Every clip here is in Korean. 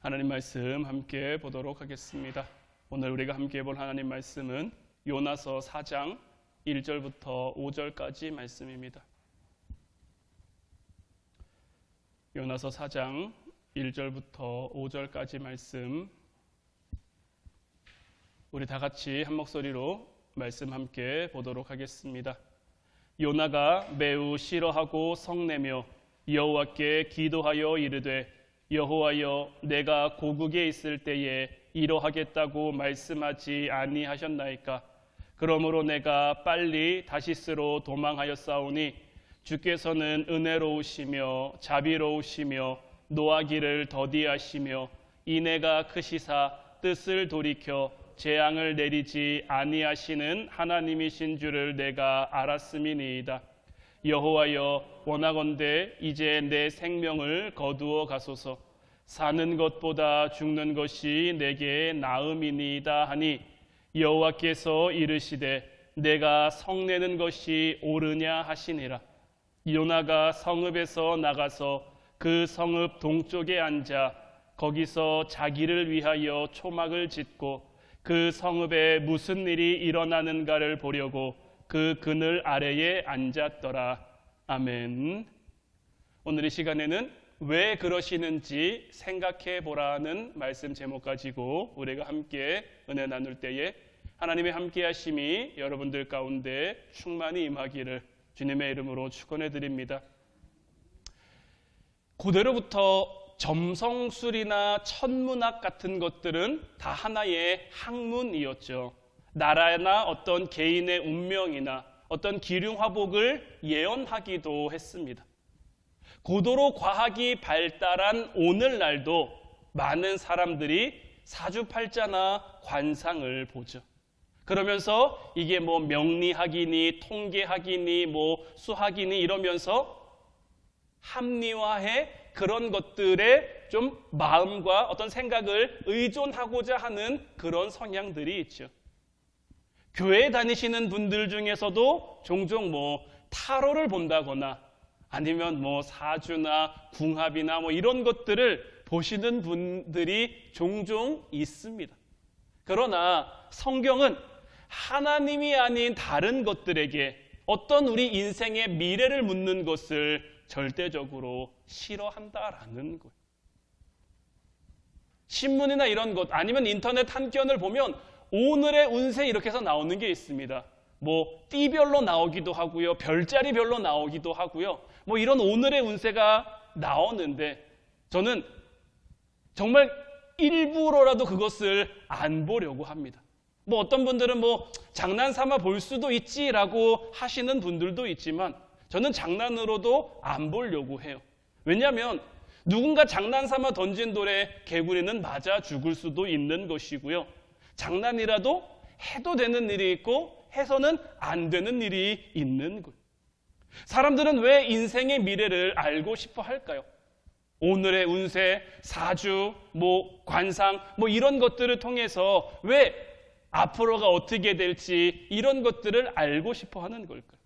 하나님 말씀 함께 보도록 하겠습니다. 오늘 우리가 함께 볼 하나님 말씀은 요나서 4장 1절부터 5절까지 말씀입니다. 요나서 4장 1절부터 5절까지 말씀, 우리 다 같이 한 목소리로 말씀 함께 보도록 하겠습니다. 요나가 매우 싫어하고 성내며 여호와께 기도하여 이르되, 여호와여, 내가 고국에 있을 때에 이러하겠다고 말씀하지 아니하셨나이까? 그러므로 내가 빨리 다시스로 도망하였사오니 주께서는 은혜로우시며 자비로우시며 노하기를 더디하시며 인애가 크시사 뜻을 돌이켜 재앙을 내리지 아니하시는 하나님이신 줄을 내가 알았음이니이다. 여호와여, 원하건대 이제 내 생명을 거두어 가소서. 사는 것보다 죽는 것이 내게 나음이니이다 하니, 여호와께서 이르시되 내가 성내는 것이 옳으냐 하시니라. 요나가 성읍에서 나가서 그 성읍 동쪽에 앉아 거기서 자기를 위하여 초막을 짓고 그 성읍에 무슨 일이 일어나는가를 보려고 그 그늘 아래에 앉았더라. 아멘. 오늘 이 시간에는 왜 그러시는지 생각해 보라는 말씀 제목 가지고 우리가 함께 은혜 나눌 때에 하나님의 함께 하심이 여러분들 가운데 충만히 임하기를 주님의 이름으로 축원해 드립니다. 고대로부터 점성술이나 천문학 같은 것들은 다 하나의 학문이었죠. 나라나 어떤 개인의 운명이나 어떤 기륭화복을 예언하기도 했습니다. 고도로 과학이 발달한 오늘날도 많은 사람들이 사주팔자나 관상을 보죠. 그러면서 이게 뭐 명리학이니 통계학이니 뭐 수학이니 이러면서 합리화해 그런 것들에 좀 마음과 어떤 생각을 의존하고자 하는 그런 성향들이 있죠. 교회 다니시는 분들 중에서도 종종 뭐 타로를 본다거나 아니면 뭐 사주나 궁합이나 뭐 이런 것들을 보시는 분들이 종종 있습니다. 그러나 성경은 하나님이 아닌 다른 것들에게 어떤 우리 인생의 미래를 묻는 것을 절대적으로 싫어한다라는 거예요. 신문이나 이런 것 아니면 인터넷 한 견을 보면 오늘의 운세 이렇게 해서 나오는 게 있습니다. 뭐 띠별로 나오기도 하고요, 별자리별로 나오기도 하고요, 뭐 이런 오늘의 운세가 나오는데 저는 정말 일부러라도 그것을 안 보려고 합니다. 뭐 어떤 분들은 뭐 장난삼아 볼 수도 있지라고 하시는 분들도 있지만 저는 장난으로도 안 보려고 해요. 왜냐하면 누군가 장난삼아 던진 돌에 개구리는 맞아 죽을 수도 있는 것이고요, 장난이라도 해도 되는 일이 있고 해서는 안 되는 일이 있는 거예요. 사람들은 왜 인생의 미래를 알고 싶어 할까요? 오늘의 운세, 사주, 뭐 관상, 뭐 이런 것들을 통해서 왜 앞으로가 어떻게 될지 이런 것들을 알고 싶어 하는 걸까요?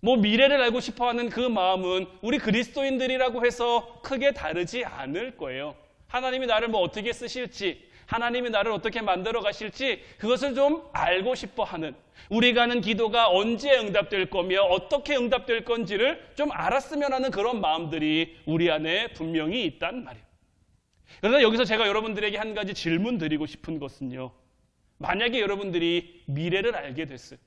뭐 미래를 알고 싶어 하는 그 마음은 우리 그리스도인들이라고 해서 크게 다르지 않을 거예요. 하나님이 나를 뭐 어떻게 쓰실지, 하나님이 나를 어떻게 만들어 가실지 그것을 좀 알고 싶어 하는, 우리가 하는 기도가 언제 응답될 거며 어떻게 응답될 건지를 좀 알았으면 하는 그런 마음들이 우리 안에 분명히 있단 말이에요. 그래서 여기서 제가 여러분들에게 한 가지 질문 드리고 싶은 것은요, 만약에 여러분들이 미래를 알게 됐어요.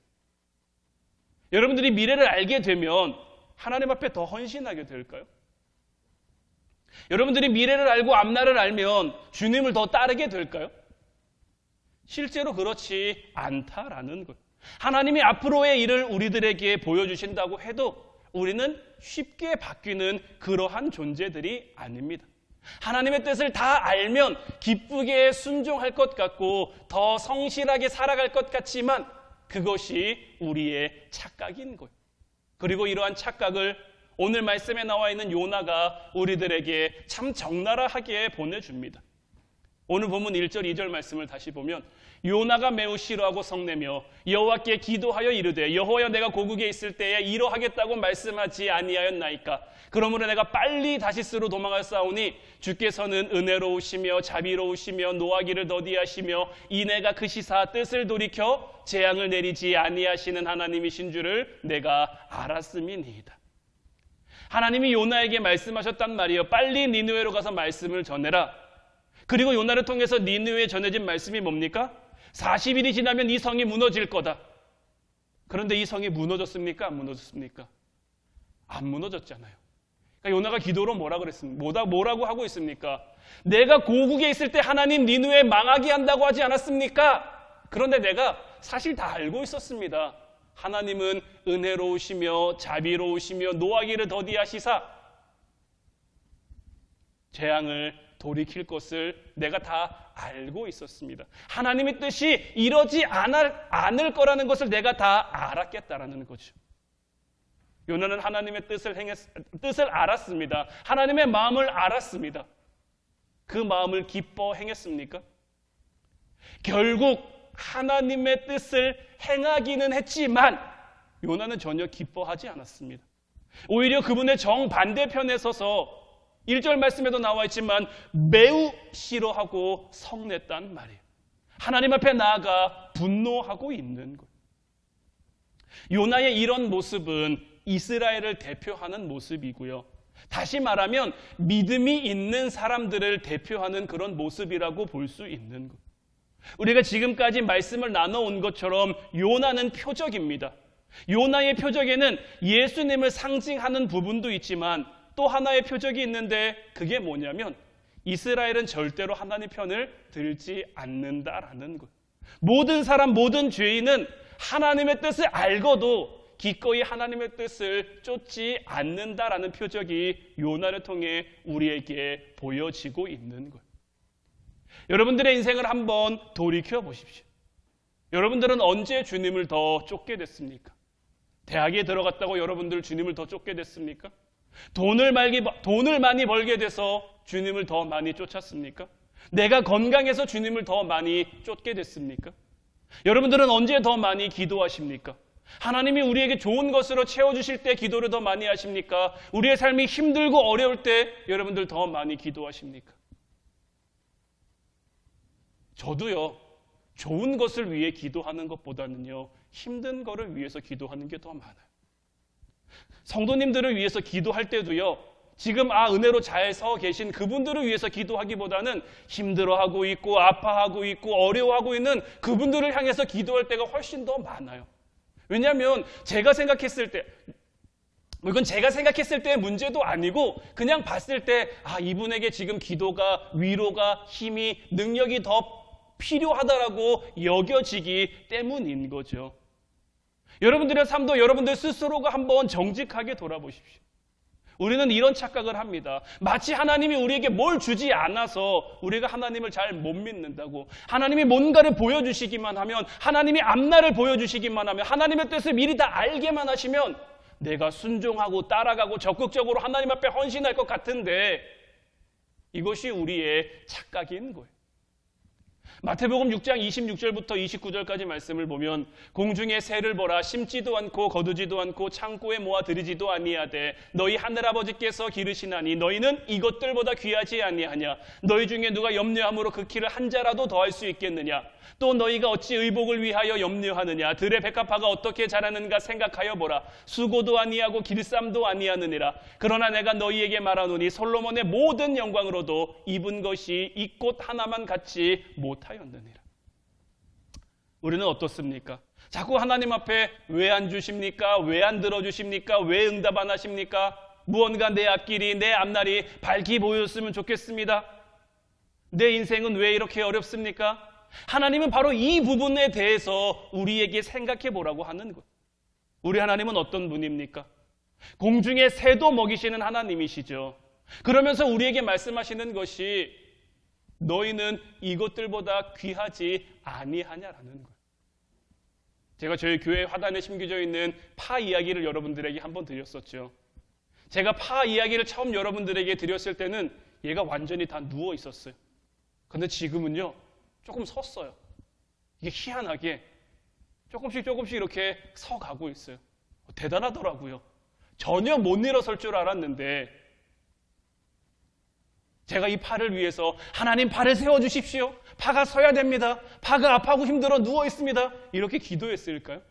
여러분들이 미래를 알게 되면 하나님 앞에 더 헌신하게 될까요? 여러분들이 미래를 알고 앞날을 알면 주님을 더 따르게 될까요? 실제로 그렇지 않다라는 거예요. 하나님이 앞으로의 일을 우리들에게 보여주신다고 해도 우리는 쉽게 바뀌는 그러한 존재들이 아닙니다. 하나님의 뜻을 다 알면 기쁘게 순종할 것 같고 더 성실하게 살아갈 것 같지만 그것이 우리의 착각인 거예요. 그리고 이러한 착각을 오늘 말씀에 나와 있는 요나가 우리들에게 참 적나라하게 보내줍니다. 오늘 본문 1절 2절 말씀을 다시 보면 요나가 매우 싫어하고 성내며 여호와께 기도하여 이르되 여호와여 내가 고국에 있을 때에 이러하겠다고 말씀하지 아니하였나이까. 그러므로 내가 빨리 다시스로 도망하였사오니 주께서는 은혜로우시며 자비로우시며 노하기를 더디하시며 이내가 크시사 뜻을 돌이켜 재앙을 내리지 아니하시는 하나님이신 줄을 내가 알았음이니이다. 하나님이 요나에게 말씀하셨단 말이에요. 빨리 니느웨로 가서 말씀을 전해라. 그리고 요나를 통해서 니느웨에 전해진 말씀이 뭡니까? 40일이 지나면 이 성이 무너질 거다. 그런데 이 성이 무너졌습니까? 안 무너졌습니까? 안 무너졌잖아요. 그러니까 요나가 기도로 뭐라고 하고 있습니까? 내가 고국에 있을 때 하나님 니느웨 망하게 한다고 하지 않았습니까? 그런데 내가 사실 다 알고 있었습니다. 하나님은 은혜로우시며 자비로우시며 노하기를 더디하시사 재앙을 돌이킬 것을 내가 다 알고 있었습니다. 하나님의 뜻이 이러지 않을 거라는 것을 내가 다 알았겠다라는 거죠. 요나는 하나님의 뜻을 알았습니다. 하나님의 마음을 알았습니다. 그 마음을 기뻐 행했습니까? 결국 하나님의 뜻을 행하기는 했지만 요나는 전혀 기뻐하지 않았습니다. 오히려 그분의 정반대편에 서서 1절 말씀에도 나와 있지만 매우 싫어하고 성냈단 말이에요. 하나님 앞에 나아가 분노하고 있는 거예요. 요나의 이런 모습은 이스라엘을 대표하는 모습이고요. 다시 말하면 믿음이 있는 사람들을 대표하는 그런 모습이라고 볼 수 있는 거예요. 우리가 지금까지 말씀을 나눠온 것처럼 요나는 표적입니다. 요나의 표적에는 예수님을 상징하는 부분도 있지만 또 하나의 표적이 있는데 그게 뭐냐면 이스라엘은 절대로 하나님 편을 들지 않는다라는 거예요. 모든 사람, 모든 죄인은 하나님의 뜻을 알고도 기꺼이 하나님의 뜻을 쫓지 않는다라는 표적이 요나를 통해 우리에게 보여지고 있는 거예요. 여러분들의 인생을 한번 돌이켜 보십시오. 여러분들은 언제 주님을 더 쫓게 됐습니까? 대학에 들어갔다고 여러분들 주님을 더 쫓게 됐습니까? 돈을 많이 벌게 돼서 주님을 더 많이 쫓았습니까? 내가 건강해서 주님을 더 많이 쫓게 됐습니까? 여러분들은 언제 더 많이 기도하십니까? 하나님이 우리에게 좋은 것으로 채워주실 때 기도를 더 많이 하십니까? 우리의 삶이 힘들고 어려울 때 여러분들 더 많이 기도하십니까? 저도요, 좋은 것을 위해 기도하는 것보다는요, 힘든 거를 위해서 기도하는 게 더 많아요. 성도님들을 위해서 기도할 때도요, 지금 은혜로 잘 서 계신 그분들을 위해서 기도하기보다는 힘들어하고 있고 아파하고 있고 어려워하고 있는 그분들을 향해서 기도할 때가 훨씬 더 많아요. 왜냐하면 제가 생각했을 때, 이건 제가 생각했을 때의 문제도 아니고 그냥 봤을 때 이분에게 지금 기도가, 위로가, 힘이, 능력이 더 필요하다라고 여겨지기 때문인 거죠. 여러분들의 삶도 여러분들 스스로가 한번 정직하게 돌아보십시오. 우리는 이런 착각을 합니다. 마치 하나님이 우리에게 뭘 주지 않아서 우리가 하나님을 잘 못 믿는다고, 하나님이 뭔가를 보여주시기만 하면, 하나님이 앞날을 보여주시기만 하면, 하나님의 뜻을 미리 다 알게만 하시면 내가 순종하고 따라가고 적극적으로 하나님 앞에 헌신할 것 같은데 이것이 우리의 착각인 거예요. 마태복음 6장 26절부터 29절까지 말씀을 보면 공중의 새를 보라, 심지도 않고 거두지도 않고 창고에 모아 들이지도 아니하되 너희 하늘아버지께서 기르시나니 너희는 이것들보다 귀하지 아니하냐? 너희 중에 누가 염려함으로 그 키를 한 자라도 더할 수 있겠느냐? 또 너희가 어찌 의복을 위하여 염려하느냐? 들의 백합화가 어떻게 자라는가 생각하여 보라. 수고도 아니하고 길쌈도 아니하느니라. 그러나 내가 너희에게 말하노니 솔로몬의 모든 영광으로도 입은 것이 이 꽃 하나만 같지 못하였느니라. 우리는 어떻습니까? 자꾸 하나님 앞에 왜 안 주십니까? 왜 안 들어주십니까? 왜 응답 안 하십니까? 무언가 내 앞길이, 내 앞날이 밝게 보였으면 좋겠습니다. 내 인생은 왜 이렇게 어렵습니까? 하나님은 바로 이 부분에 대해서 우리에게 생각해 보라고 하는 거예요. 우리 하나님은 어떤 분입니까? 공중의 새도 먹이시는 하나님이시죠. 그러면서 우리에게 말씀하시는 것이 너희는 이것들보다 귀하지 아니하냐라는 거예요. 제가 저희 교회 화단에 심겨져 있는 파 이야기를 여러분들에게 한번 드렸었죠. 제가 파 이야기를 처음 여러분들에게 드렸을 때는 얘가 완전히 다 누워 있었어요. 근데 지금은요, 조금 섰어요. 이게 희한하게 조금씩 이렇게 서가고 있어요. 대단하더라고요. 전혀 못 일어설 줄 알았는데 제가 이 팔을 위해서 하나님 팔을 세워주십시오. 파가 서야 됩니다. 파가 아파하고 힘들어 누워 있습니다. 이렇게 기도했을까요?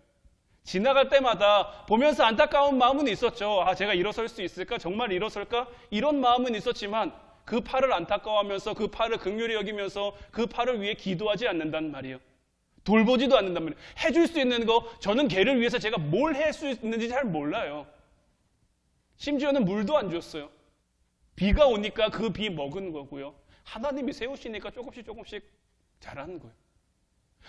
지나갈 때마다 보면서 안타까운 마음은 있었죠. 아, 제가 일어설 수 있을까? 정말 일어설까? 이런 마음은 있었지만 그 팔을 안타까워하면서 그 팔을 긍휼히 여기면서 그 팔을 위해 기도하지 않는단 말이에요. 돌보지도 않는단 말이에요. 해줄 수 있는 거, 저는 걔를 위해서 제가 뭘 할 수 있는지 잘 몰라요. 심지어는 물도 안 줬어요. 비가 오니까 그 비 먹은 거고요. 하나님이 세우시니까 조금씩 잘하는 거예요.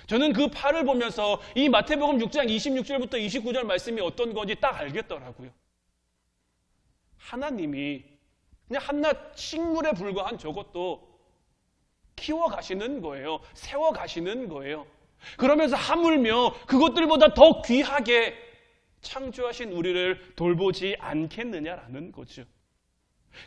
저는 그 팔을 보면서 이 마태복음 6장 26절부터 29절 말씀이 어떤 건지 딱 알겠더라고요. 하나님이 그냥 한낱 식물에 불과한 저것도 키워가시는 거예요. 세워가시는 거예요. 그러면서 하물며 그것들보다 더 귀하게 창조하신 우리를 돌보지 않겠느냐라는 거죠.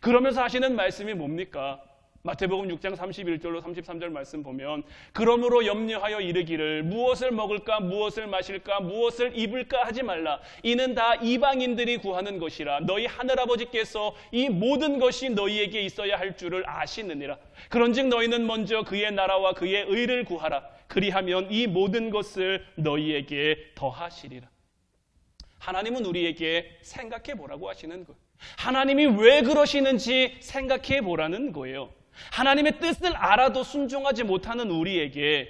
그러면서 하시는 말씀이 뭡니까? 마태복음 6장 31절로 33절 말씀 보면 그러므로 염려하여 이르기를 무엇을 먹을까 무엇을 마실까 무엇을 입을까 하지 말라. 이는 다 이방인들이 구하는 것이라. 너희 하늘아버지께서 이 모든 것이 너희에게 있어야 할 줄을 아시느니라. 그런즉 너희는 먼저 그의 나라와 그의 의를 구하라. 그리하면 이 모든 것을 너희에게 더하시리라. 하나님은 우리에게 생각해 보라고 하시는 거예요. 하나님이 왜 그러시는지 생각해 보라는 거예요. 하나님의 뜻을 알아도 순종하지 못하는 우리에게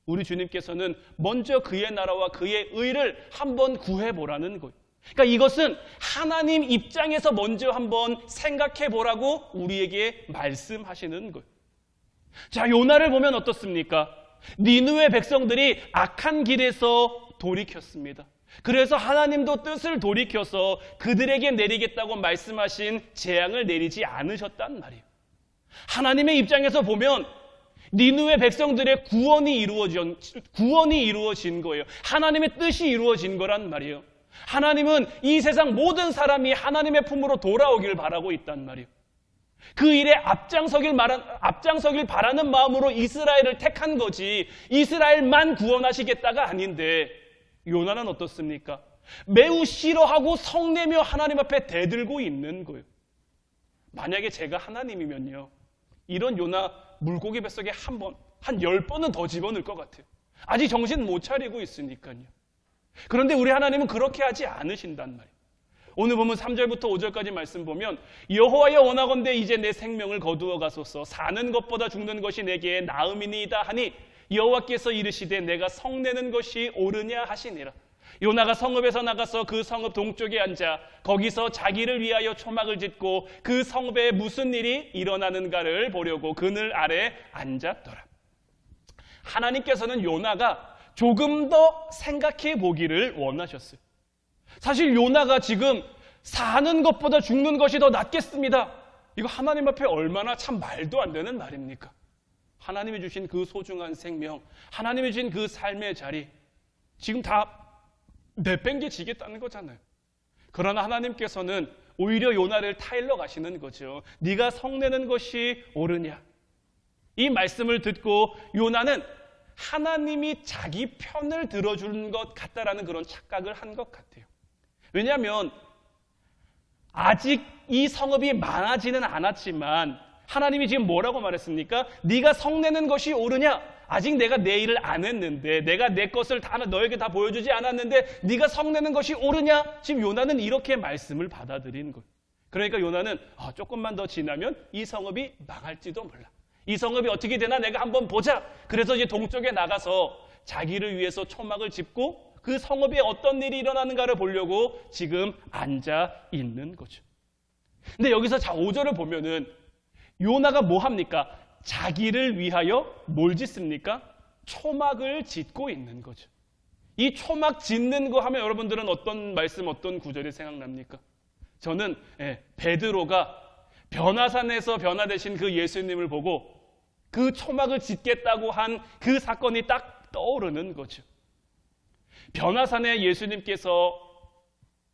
우리 주님께서는 먼저 그의 나라와 그의 의를 한번 구해보라는 거예요. 그러니까 이것은 하나님 입장에서 먼저 한번 생각해 보라고 우리에게 말씀하시는 거예요. 자, 요나를 보면 어떻습니까? 니느웨 백성들이 악한 길에서 돌이켰습니다. 그래서 하나님도 뜻을 돌이켜서 그들에게 내리겠다고 말씀하신 재앙을 내리지 않으셨단 말이에요. 하나님의 입장에서 보면 니느웨 백성들의 구원이 이루어진 거예요. 하나님의 뜻이 이루어진 거란 말이에요. 하나님은 이 세상 모든 사람이 하나님의 품으로 돌아오길 바라고 있단 말이에요. 그 일에 앞장서길 바라는 마음으로 이스라엘을 택한 거지 이스라엘만 구원하시겠다가 아닌데 요나는 어떻습니까? 매우 싫어하고 성내며 하나님 앞에 대들고 있는 거예요. 만약에 제가 하나님이면요, 이런 요나 물고기 뱃속에 한 10번은 더 집어넣을 것 같아요. 아직 정신 못 차리고 있으니까요. 그런데 우리 하나님은 그렇게 하지 않으신단 말이에요. 오늘 보면 3절부터 5절까지 말씀 보면 여호와여 원하건대 이제 내 생명을 거두어 가소서. 사는 것보다 죽는 것이 내게 나음이니이다 하니 여호와께서 이르시되 내가 성내는 것이 옳으냐 하시니라. 요나가 성읍에서 나가서 그 성읍 동쪽에 앉아 거기서 자기를 위하여 초막을 짓고 그 성읍에 무슨 일이 일어나는가를 보려고 그늘 아래 앉았더라. 하나님께서는 요나가 조금 더 생각해 보기를 원하셨어요. 사실 요나가 지금 사는 것보다 죽는 것이 더 낫겠습니다. 이거 하나님 앞에 얼마나 참 말도 안 되는 말입니까? 하나님이 주신 그 소중한 생명, 하나님이 주신 그 삶의 자리 지금 다 내팽개치겠다는 거잖아요. 그러나 하나님께서는 오히려 요나를 타일러 가시는 거죠. 네가 성내는 것이 옳으냐? 이 말씀을 듣고 요나는 하나님이 자기 편을 들어주는 것 같다라는 그런 착각을 한 것 같아요. 왜냐하면 아직 이 성읍이 망하지는 않았지만 하나님이 지금 뭐라고 말했습니까? 네가 성내는 것이 옳으냐? 아직 내가 내 일을 안 했는데, 내가 내 것을 다 너에게 다 보여주지 않았는데 네가 성내는 것이 옳으냐? 지금 요나는 이렇게 말씀을 받아들인 거예요. 그러니까 요나는 조금만 더 지나면 이 성읍이 망할지도 몰라. 이 성읍이 어떻게 되나 내가 한번 보자. 그래서 이제 동쪽에 나가서 자기를 위해서 초막을 짚고 그 성읍에 어떤 일이 일어나는가를 보려고 지금 앉아 있는 거죠. 근데 여기서 5절을 보면은 요나가 뭐 합니까? 자기를 위하여 뭘 짓습니까? 초막을 짓고 있는 거죠. 이 초막 짓는 거 하면 여러분들은 어떤 말씀, 어떤 구절이 생각납니까? 저는 베드로가 변화산에서 변화되신 그 예수님을 보고 그 초막을 짓겠다고 한 그 사건이 딱 떠오르는 거죠. 변화산에 예수님께서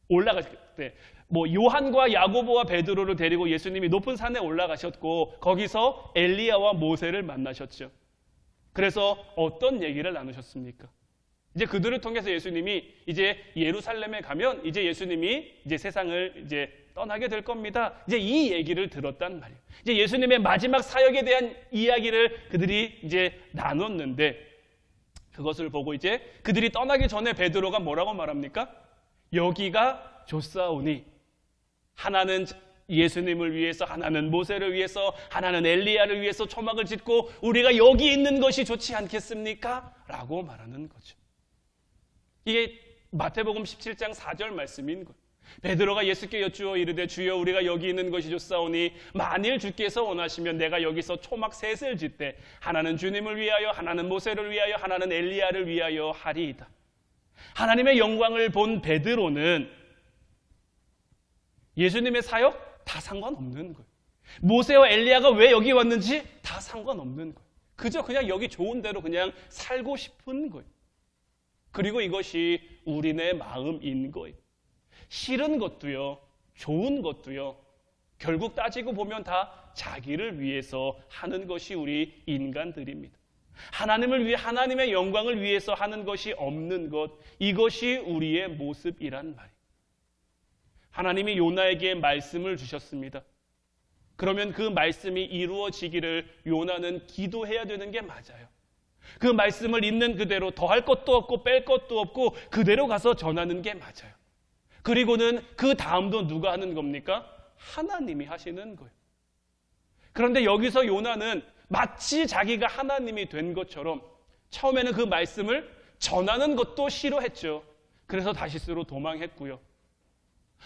올라가실 때 요한과 야고보와 베드로를 데리고 예수님이 높은 산에 올라가셨고 거기서 엘리야와 모세를 만나셨죠. 그래서 어떤 얘기를 나누셨습니까? 이제 그들을 통해서 예수님이 이제 예루살렘에 가면 이제 예수님이 이제 세상을 이제 떠나게 될 겁니다. 이제 이 얘기를 들었단 말이에요. 이제 예수님의 마지막 사역에 대한 이야기를 그들이 이제 나눴는데 그것을 보고 이제 그들이 떠나기 전에 베드로가 뭐라고 말합니까? 여기가 좋사오니 하나는 예수님을 위해서, 하나는 모세를 위해서, 하나는 엘리야를 위해서 초막을 짓고 우리가 여기 있는 것이 좋지 않겠습니까? 라고 말하는 거죠. 이게 마태복음 17장 4절 말씀인 거예요. 베드로가 예수께 여쭈어 이르되 주여 우리가 여기 있는 것이 좋사오니 만일 주께서 원하시면 내가 여기서 초막 셋을 짓되 하나는 주님을 위하여, 하나는 모세를 위하여, 하나는 엘리야를 위하여 하리이다. 하나님의 영광을 본 베드로는 예수님의 사역 다 상관없는 거예요. 모세와 엘리야가 왜 여기 왔는지 다 상관없는 거예요. 그저 그냥 여기 좋은 대로 그냥 살고 싶은 거예요. 그리고 이것이 우리네 마음인 거예요. 싫은 것도요, 좋은 것도요, 결국 따지고 보면 다 자기를 위해서 하는 것이 우리 인간들입니다. 하나님을 위해, 하나님의 영광을 위해서 하는 것이 없는 것, 이것이 우리의 모습이란 말이에요. 하나님이 요나에게 말씀을 주셨습니다. 그러면 그 말씀이 이루어지기를 요나는 기도해야 되는 게 맞아요. 그 말씀을 있는 그대로 더할 것도 없고 뺄 것도 없고 그대로 가서 전하는 게 맞아요. 그리고는 그 다음도 누가 하는 겁니까? 하나님이 하시는 거예요. 그런데 여기서 요나는 마치 자기가 하나님이 된 것처럼 처음에는 그 말씀을 전하는 것도 싫어했죠. 그래서 다시스로 도망했고요.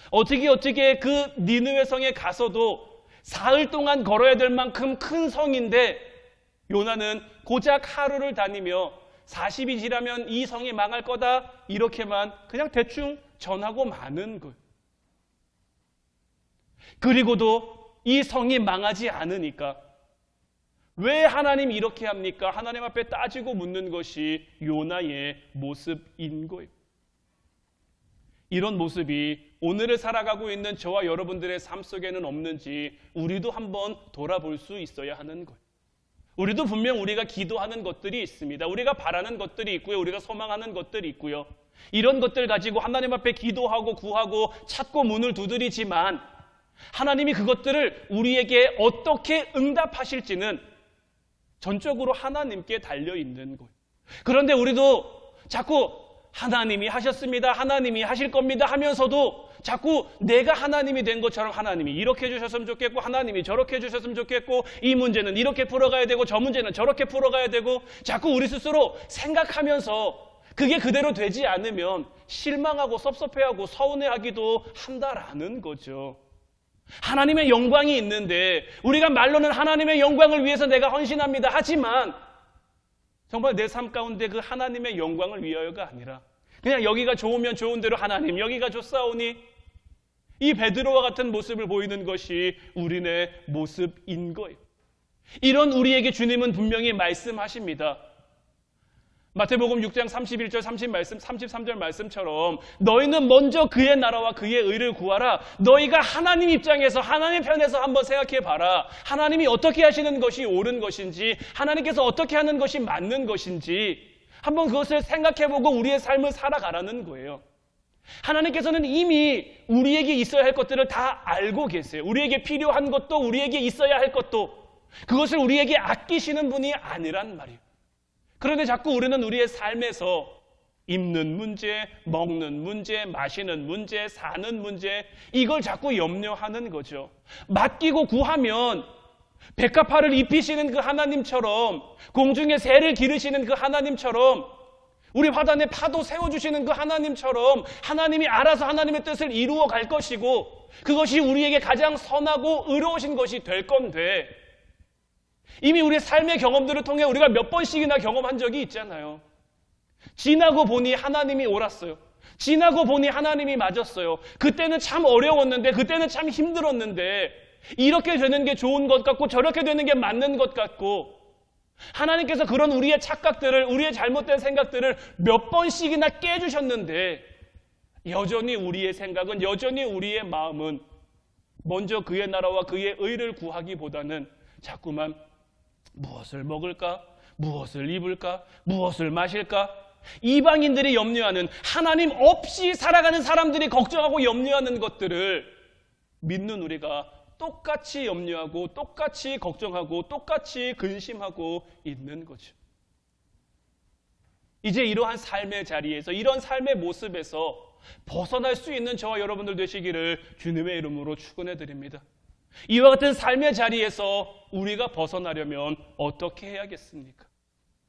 어떻게 그 니느웨 성에 가서도 사흘 동안 걸어야 될 만큼 큰 성인데 요나는 고작 하루를 다니며 40이 지나면 이 성이 망할 거다 이렇게만 그냥 대충 전하고 마는 거예요. 그리고도 이 성이 망하지 않으니까 왜 하나님 이렇게 합니까? 하나님 앞에 따지고 묻는 것이 요나의 모습인 거예요. 이런 모습이 오늘을 살아가고 있는 저와 여러분들의 삶 속에는 없는지 우리도 한번 돌아볼 수 있어야 하는 거예요. 우리도 분명 우리가 기도하는 것들이 있습니다. 우리가 바라는 것들이 있고요. 우리가 소망하는 것들이 있고요. 이런 것들 가지고 하나님 앞에 기도하고 구하고 찾고 문을 두드리지만 하나님이 그것들을 우리에게 어떻게 응답하실지는 전적으로 하나님께 달려있는 거예요. 그런데 우리도 자꾸 하나님이 하셨습니다. 하나님이 하실 겁니다 하면서도 자꾸 내가 하나님이 된 것처럼 하나님이 이렇게 해주셨으면 좋겠고 하나님이 저렇게 해주셨으면 좋겠고 이 문제는 이렇게 풀어가야 되고 저 문제는 저렇게 풀어가야 되고 자꾸 우리 스스로 생각하면서 그게 그대로 되지 않으면 실망하고 섭섭해하고 서운해하기도 한다라는 거죠. 하나님의 영광이 있는데 우리가 말로는 하나님의 영광을 위해서 내가 헌신합니다 하지만 정말 내 삶 가운데 그 하나님의 영광을 위하여가 아니라 그냥 여기가 좋으면 좋은 대로 하나님 여기가 좋사오니 이 베드로와 같은 모습을 보이는 것이 우리네 모습인 거예요. 이런 우리에게 주님은 분명히 말씀하십니다. 마태복음 6장 31절 33절 말씀처럼 너희는 먼저 그의 나라와 그의 의를 구하라. 너희가 하나님 입장에서 하나님 편에서 한번 생각해 봐라. 하나님이 어떻게 하시는 것이 옳은 것인지 하나님께서 어떻게 하는 것이 맞는 것인지 한번 그것을 생각해보고 우리의 삶을 살아가라는 거예요. 하나님께서는 이미 우리에게 있어야 할 것들을 다 알고 계세요. 우리에게 필요한 것도 우리에게 있어야 할 것도 그것을 우리에게 아끼시는 분이 아니란 말이에요. 그런데 자꾸 우리는 우리의 삶에서 입는 문제, 먹는 문제, 마시는 문제, 사는 문제 이걸 자꾸 염려하는 거죠. 맡기고 구하면 백합화를 입히시는 그 하나님처럼 공중에 새를 기르시는 그 하나님처럼 우리 화단에 파도 세워주시는 그 하나님처럼 하나님이 알아서 하나님의 뜻을 이루어 갈 것이고 그것이 우리에게 가장 선하고 의로우신 것이 될 건데 이미 우리의 삶의 경험들을 통해 우리가 몇 번씩이나 경험한 적이 있잖아요. 지나고 보니 하나님이 옳았어요. 지나고 보니 하나님이 맞았어요. 그때는 참 어려웠는데 그때는 참 힘들었는데 이렇게 되는 게 좋은 것 같고 저렇게 되는 게 맞는 것 같고 하나님께서 그런 우리의 착각들을 우리의 잘못된 생각들을 몇 번씩이나 깨주셨는데 여전히 우리의 생각은, 여전히 우리의 마음은 먼저 그의 나라와 그의 의를 구하기보다는 자꾸만 무엇을 먹을까? 무엇을 입을까? 무엇을 마실까? 이방인들이 염려하는, 하나님 없이 살아가는 사람들이 걱정하고 염려하는 것들을 믿는 우리가 똑같이 염려하고 똑같이 걱정하고 똑같이 근심하고 있는 거죠. 이제 이러한 삶의 자리에서, 이런 삶의 모습에서 벗어날 수 있는 저와 여러분들 되시기를 주님의 이름으로 축원해 드립니다. 이와 같은 삶의 자리에서 우리가 벗어나려면 어떻게 해야겠습니까?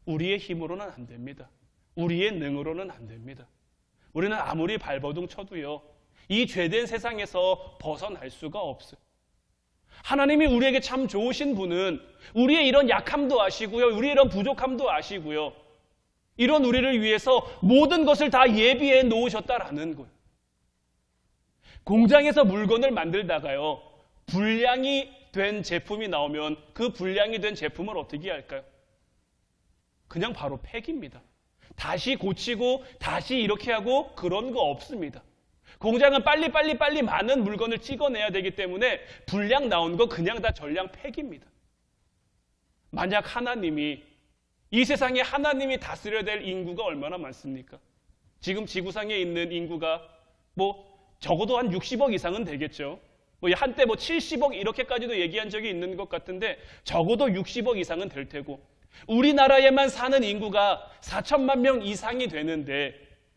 우리의 힘으로는 안 됩니다. 우리의 능으로는 안 됩니다. 우리는 아무리 발버둥 쳐도요, 이 죄된 세상에서 벗어날 수가 없어요. 하나님이 우리에게 참 좋으신 분은 우리의 이런 약함도 아시고요, 우리의 이런 부족함도 아시고요, 이런 우리를 위해서 모든 것을 다 예비해 놓으셨다라는 거예요. 공장에서 물건을 만들다가요, 불량이 된 제품이 나오면 그 불량이 된 제품을 어떻게 할까요? 그냥 바로 폐기입니다. 다시 고치고 다시 이렇게 하고 그런 거 없습니다. 공장은 빨리 많은 물건을 찍어내야 되기 때문에 불량 나온 거 그냥 다 전량 폐기입니다. 만약 하나님이, 이 세상에 하나님이 다스려야 될 인구가 얼마나 많습니까? 지금 지구상에 있는 인구가 적어도 한 60억 이상은 되겠죠. 한때 70억 이렇게까지도 얘기한 적이 있는 것 같은데 적어도 60억 이상은 될 테고, 우리나라에만 사는 인구가 4천만 명 이상이 되는데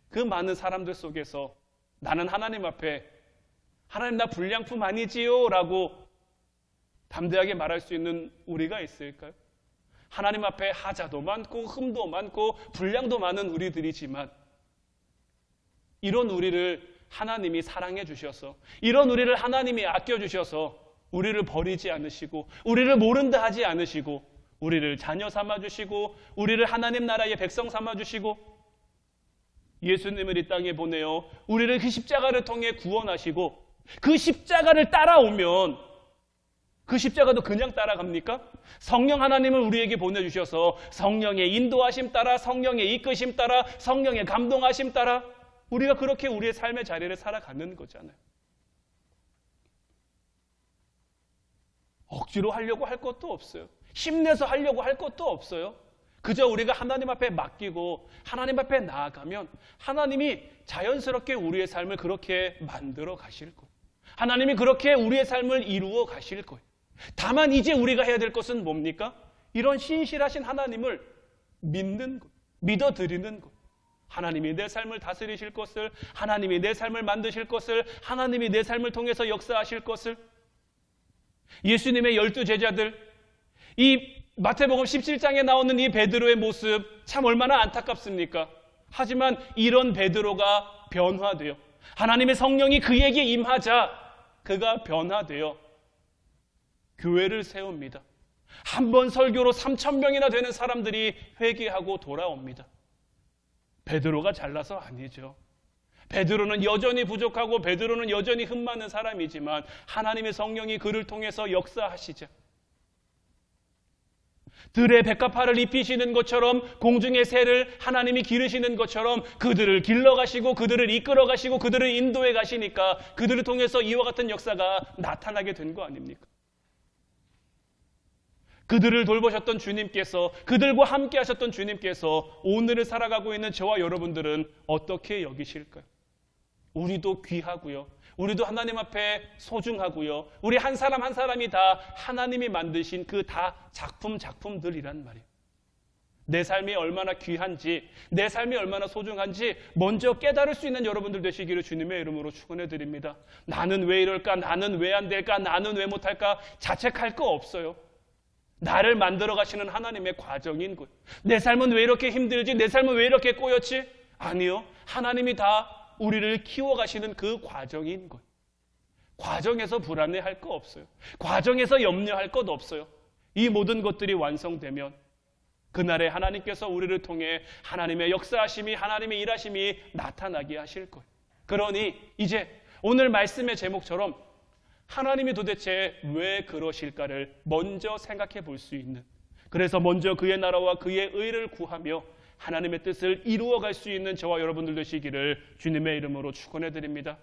그 많은 사람들 속에서 나는 하나님 앞에 하나님 나 불량품 아니지요? 라고 담대하게 말할 수 있는 우리가 있을까요? 하나님 앞에 하자도 많고 흠도 많고 불량도 많은 우리들이지만 이런 우리를 하나님이 사랑해 주셔서, 이런 우리를 하나님이 아껴 주셔서 우리를 버리지 않으시고 우리를 모른다 하지 않으시고 우리를 자녀 삼아 주시고 우리를 하나님 나라의 백성 삼아 주시고 예수님을 이 땅에 보내어 우리를 그 십자가를 통해 구원하시고, 그 십자가를 따라오면 그 십자가도 그냥 따라갑니까? 성령 하나님을 우리에게 보내주셔서 성령의 인도하심 따라, 성령의 이끄심 따라, 성령의 감동하심 따라 우리가 그렇게 우리의 삶의 자리를 살아가는 거잖아요. 억지로 하려고 할 것도 없어요. 힘내서 하려고 할 것도 없어요. 그저 우리가 하나님 앞에 맡기고 하나님 앞에 나아가면 하나님이 자연스럽게 우리의 삶을 그렇게 만들어 가실 거예요. 하나님이 그렇게 우리의 삶을 이루어 가실 거예요. 다만 이제 우리가 해야 될 것은 뭡니까? 이런 신실하신 하나님을 믿는 것, 믿어드리는 것. 하나님이 내 삶을 다스리실 것을, 하나님이 내 삶을 만드실 것을, 하나님이 내 삶을 통해서 역사하실 것을. 예수님의 12제자들, 이 마태복음 17장에 나오는 이 베드로의 모습 참 얼마나 안타깝습니까? 하지만 이런 베드로가 변화돼요. 하나님의 성령이 그에게 임하자 그가 변화되어 교회를 세웁니다. 한 번 설교로 3,000명이나 되는 사람들이 회개하고 돌아옵니다. 베드로가 잘나서 아니죠. 베드로는 여전히 부족하고 베드로는 여전히 흠 많은 사람이지만 하나님의 성령이 그를 통해서 역사하시죠. 들의 백합화를 입히시는 것처럼, 공중의 새를 하나님이 기르시는 것처럼 그들을 길러가시고 그들을 이끌어가시고 그들을 인도해 가시니까 그들을 통해서 이와 같은 역사가 나타나게 된 거 아닙니까? 그들을 돌보셨던 주님께서, 그들과 함께 하셨던 주님께서 오늘을 살아가고 있는 저와 여러분들은 어떻게 여기실까요? 우리도 귀하고요, 우리도 하나님 앞에 소중하고요, 우리 한 사람 한 사람이 다 하나님이 만드신 그 다 작품들이란 말이에요. 내 삶이 얼마나 귀한지, 내 삶이 얼마나 소중한지 먼저 깨달을 수 있는 여러분들 되시기를 주님의 이름으로 축원해 드립니다. 나는 왜 이럴까? 나는 왜 안 될까? 나는 왜 못할까? 자책할 거 없어요. 나를 만들어 가시는 하나님의 과정인 거예요. 내 삶은 왜 이렇게 힘들지? 내 삶은 왜 이렇게 꼬였지? 아니요. 하나님이 다 우리를 키워가시는 그 과정인 거예요. 과정에서 불안해할 거 없어요. 과정에서 염려할 것 없어요. 이 모든 것들이 완성되면 그날에 하나님께서 우리를 통해 하나님의 역사하심이, 하나님의 일하심이 나타나게 하실 거예요. 그러니 이제 오늘 말씀의 제목처럼 하나님이 도대체 왜 그러실까를 먼저 생각해 볼 수 있는, 그래서 먼저 그의 나라와 그의 의를 구하며 하나님의 뜻을 이루어갈 수 있는 저와 여러분들 되시기를 주님의 이름으로 축원해 드립니다.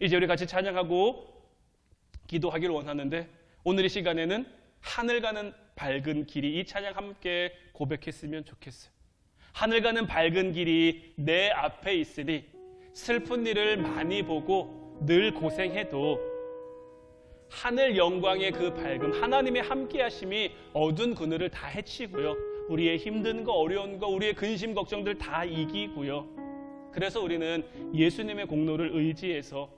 이제 우리 같이 찬양하고 기도하기를 원하는데, 오늘 이 시간에는 하늘 가는 밝은 길이, 이 찬양 함께 고백했으면 좋겠어요. 하늘 가는 밝은 길이 내 앞에 있으니 슬픈 일을 많이 보고 늘 고생해도 하늘 영광의 그 밝음, 하나님의 함께 하심이 어두운 그늘을 다 헤치고요, 우리의 힘든 거, 어려운 거, 우리의 근심 걱정들 다 이기고요. 그래서 우리는 예수님의 공로를 의지해서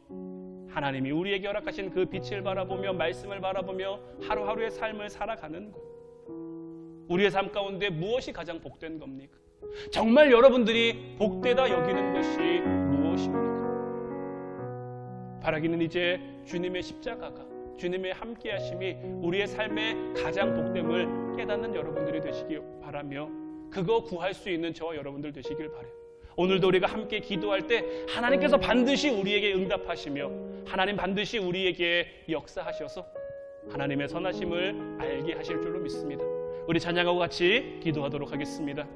하나님이 우리에게 허락하신 그 빛을 바라보며 말씀을 바라보며 하루하루의 삶을 살아가는 것. 우리의 삶 가운데 무엇이 가장 복된 겁니까? 정말 여러분들이 복되다 여기는 것이 무엇입니까? 바라기는 이제 주님의 십자가가, 주님의 함께 하심이 우리의 삶의 가장 복됨을 깨닫는 여러분들이 되시길 바라며, 그거 구할 수 있는 저와 여러분들 되시길 바라요. 오늘도 우리가 함께 기도할 때 하나님께서 반드시 우리에게 응답하시며 하나님 반드시 우리에게 역사하셔서 하나님의 선하심을 알게 하실 줄로 믿습니다. 우리 찬양하고 같이 기도하도록 하겠습니다.